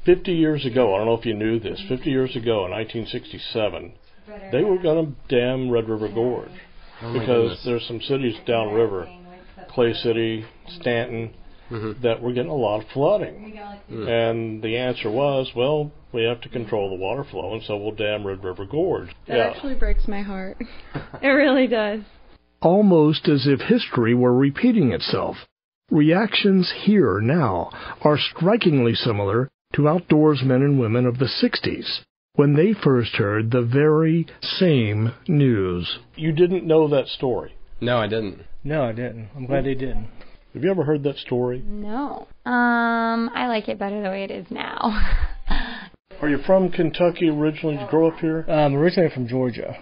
50 years ago, I don't know if you knew this, 50 years ago in 1967, they were going to dam Red River Gorge because there's some cities downriver, Clay City, Stanton, that were getting a lot of flooding. And the answer was, well, we have to control the water flow, and so we'll dam Red River Gorge. That actually breaks my heart. It really does. Almost as if history were repeating itself. Reactions here now are strikingly similar to outdoorsmen and women of the 60s, when they first heard the very same news. You didn't know that story? No, I didn't. No, I didn't. I'm glad they didn't. Have you ever heard that story? No. I like it better the way it is now. Are you from Kentucky originally? Did you grow up here? I'm originally from Georgia.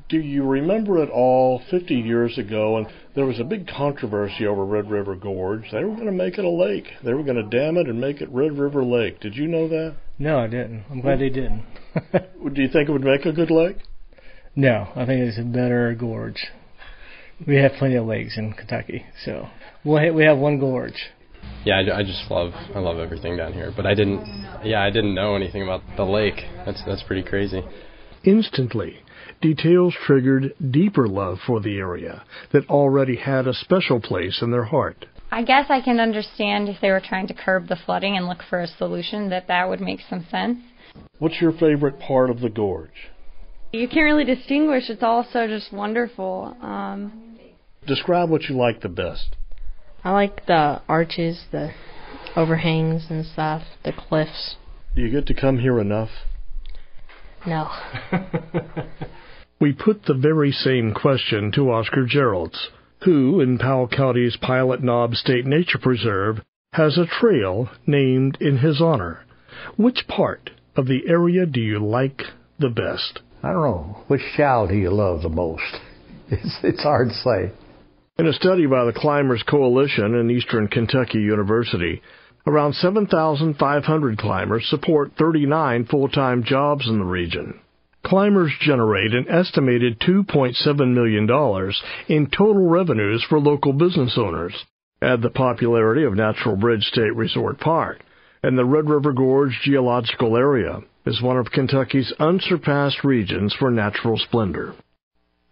Do you remember at all 50 years ago, and there was a big controversy over Red River Gorge? They were going to make it a lake. They were going to dam it and make it Red River Lake. Did you know that? No, I didn't. I'm glad they didn't. Do you think it would make a good lake? No, I think it's a better gorge. We have plenty of lakes in Kentucky, so we have one gorge. Yeah, I love everything down here, but I didn't know anything about the lake. That's pretty crazy. Instantly, details triggered deeper love for the area that already had a special place in their heart. I guess I can understand if they were trying to curb the flooding and look for a solution that would make some sense. What's your favorite part of the gorge? You can't really distinguish. It's all so just wonderful. Describe what you like the best. I like the arches, the overhangs and stuff, the cliffs. Do you get to come here enough? No. We put the very same question to Oscar Geralds, who, in Powell County's Pilot Knob State Nature Preserve, has a trail named in his honor. Which part of the area do you like the best? I don't know. Which child do you love the most? It's hard to say. In a study by the Climbers Coalition and Eastern Kentucky University, around 7,500 climbers support 39 full-time jobs in the region. Climbers generate an estimated $2.7 million in total revenues for local business owners. Add the popularity of Natural Bridge State Resort Park, and the Red River Gorge geological area is one of Kentucky's unsurpassed regions for natural splendor.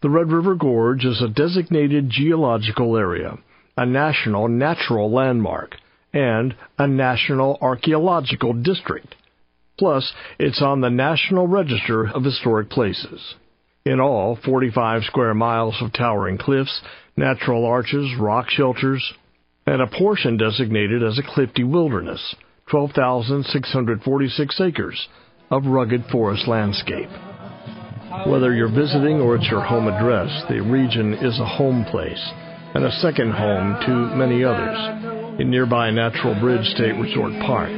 The Red River Gorge is a designated geological area, a national natural landmark, and a national archaeological district. Plus, it's on the National Register of Historic Places. In all, 45 square miles of towering cliffs, natural arches, rock shelters, and a portion designated as a cliffy wilderness, 12,646 acres of rugged forest landscape. Whether you're visiting or it's your home address, the region is a home place and a second home to many others. In nearby Natural Bridge State Resort Park,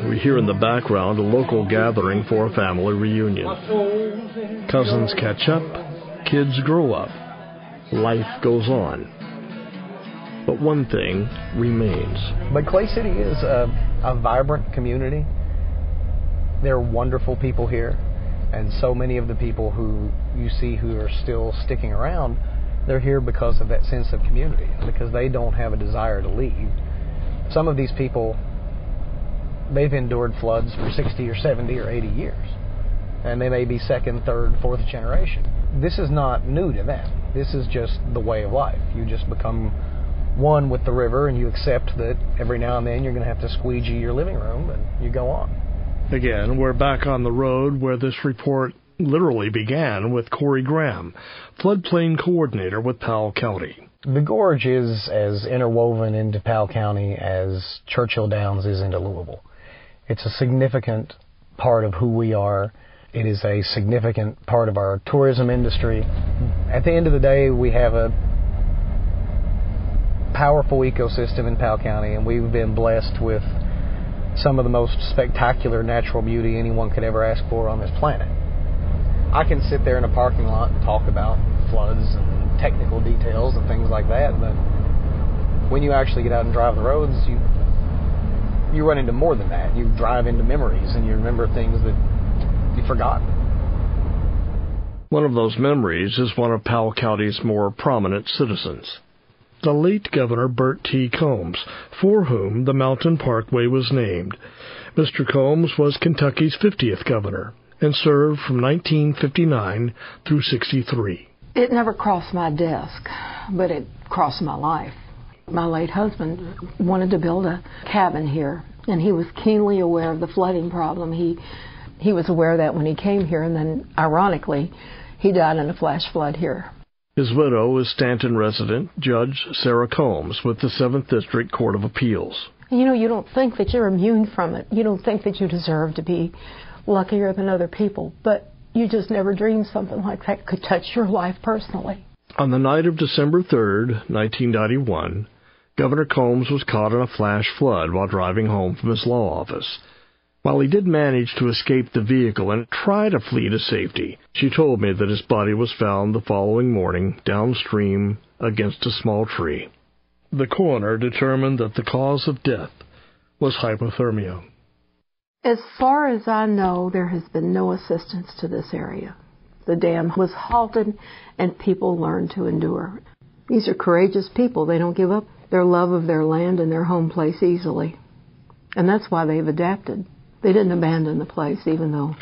we hear in the background a local gathering for a family reunion. Cousins catch up, kids grow up, life goes on. But one thing remains. But Clay City is a vibrant community. There are wonderful people here, and so many of the people who you see who are still sticking around, they're here because of that sense of community, because they don't have a desire to leave. Some of these people, they've endured floods for 60 or 70 or 80 years, and they may be second, third, fourth generation. This is not new to them. This is just the way of life. You just become one with the river, and you accept that every now and then you're going to have to squeegee your living room, and you go on. Again, we're back on the road where this report literally began with Cory Graham, floodplain coordinator with Powell County. The gorge is as interwoven into Powell County as Churchill Downs is into Louisville. It's a significant part of who we are. It is a significant part of our tourism industry. At the end of the day, we have a powerful ecosystem in Powell County, and we've been blessed with some of the most spectacular natural beauty anyone could ever ask for on this planet. I can sit there in a parking lot and talk about floods and technical details and things like that, but when you actually get out and drive the roads, you run into more than that. You drive into memories, and you remember things that you've forgotten. One of those memories is one of Powell County's more prominent citizens, the late Governor Bert T. Combs, for whom the Mountain Parkway was named. Mr. Combs was Kentucky's 50th governor and served from 1959 through 63. It never crossed my desk, but it crossed my life. My late husband wanted to build a cabin here, and he was keenly aware of the flooding problem. He was aware of that when he came here, and then, ironically, he died in a flash flood here. His widow is Stanton resident Judge Sara Combs with the 7th District Court of Appeals. You know, you don't think that you're immune from it. You don't think that you deserve to be luckier than other people, but you just never dreamed something like that could touch your life personally. On the night of December 3rd, 1991, Governor Combs was caught in a flash flood while driving home from his law office. While he did manage to escape the vehicle and try to flee to safety, she told me that his body was found the following morning downstream against a small tree. The coroner determined that the cause of death was hypothermia. As far as I know, there has been no assistance to this area. The dam was halted, and people learned to endure. These are courageous people. They don't give up their love of their land and their home place easily. And that's why they've adapted. They didn't abandon the place, even though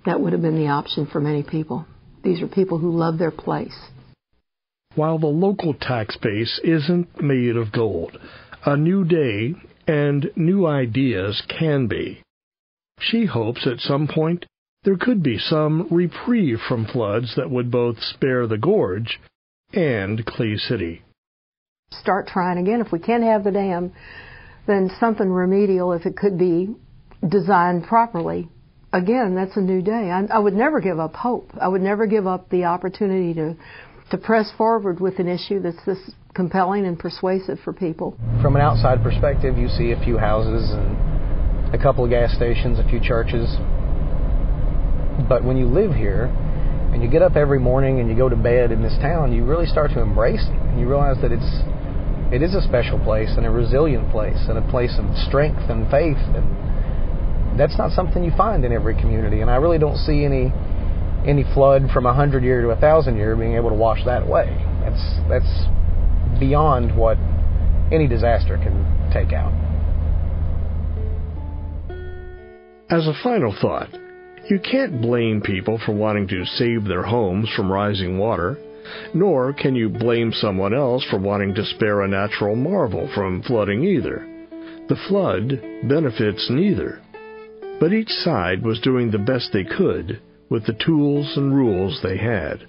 that would have been the option for many people. These are people who love their place. While the local tax base isn't made of gold, a new day and new ideas can be. She hopes at some point there could be some reprieve from floods that would both spare the gorge and Clay City. Start trying again. If we can't have the dam, then something remedial, if it could be designed properly. Again, that's a new day. I would never give up hope. I would never give up the opportunity to press forward with an issue that's this compelling and persuasive for people. From an outside perspective, you see a few houses and a couple of gas stations, a few churches. But when you live here and you get up every morning and you go to bed in this town, you really start to embrace it. And you realize that it is a special place and a resilient place and a place of strength and faith. And that's not something you find in every community. And I really don't see any flood from 100-year to 1,000-year being able to wash that away. That's beyond what any disaster can take out. As a final thought, you can't blame people for wanting to save their homes from rising water, nor can you blame someone else for wanting to spare a natural marvel from flooding either. The flood benefits neither, but each side was doing the best they could with the tools and rules they had.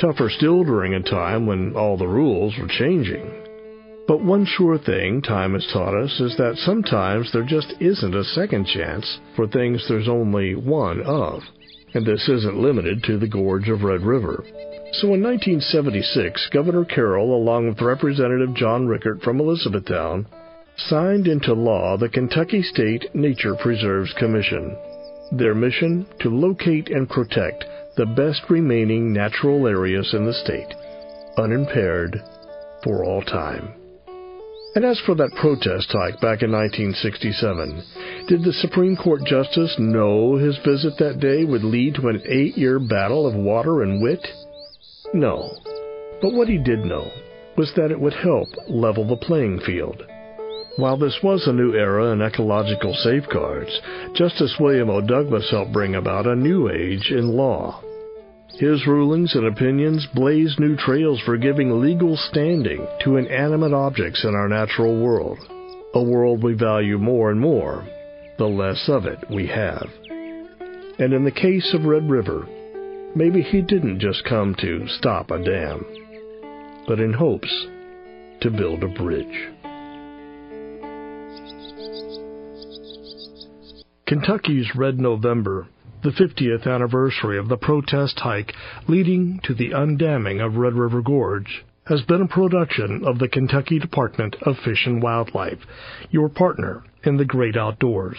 Tougher still during a time when all the rules were changing. But one sure thing time has taught us is that sometimes there just isn't a second chance for things there's only one of. And this isn't limited to the gorge of Red River. So in 1976, Governor Carroll, along with Representative John Rickert from Elizabethtown, signed into law the Kentucky State Nature Preserves Commission. Their mission to locate and protect the best remaining natural areas in the state, unimpaired for all time. And as for that protest hike back in 1967, did the Supreme Court Justice know his visit that day would lead to an 8-year battle of water and wit? No. But what he did know was that it would help level the playing field. While this was a new era in ecological safeguards, Justice William O. Douglas helped bring about a new age in law. His rulings and opinions blazed new trails for giving legal standing to inanimate objects in our natural world, a world we value more and more, the less of it we have. And in the case of Red River, maybe he didn't just come to stop a dam, but in hopes to build a bridge. Kentucky's Red November, the 50th anniversary of the protest hike leading to the undamming of Red River Gorge, has been a production of the Kentucky Department of Fish and Wildlife, your partner in the great outdoors.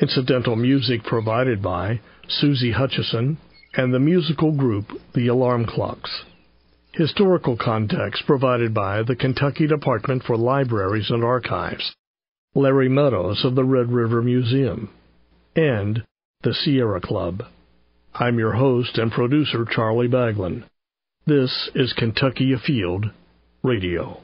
Incidental music provided by Susie Hutchison and the musical group The Alarm Clocks. Historical context provided by the Kentucky Department for Libraries and Archives, Larry Meadows of the Red River Museum, and the Sierra Club. I'm your host and producer, Charlie Baglan. This is Kentucky Afield Radio.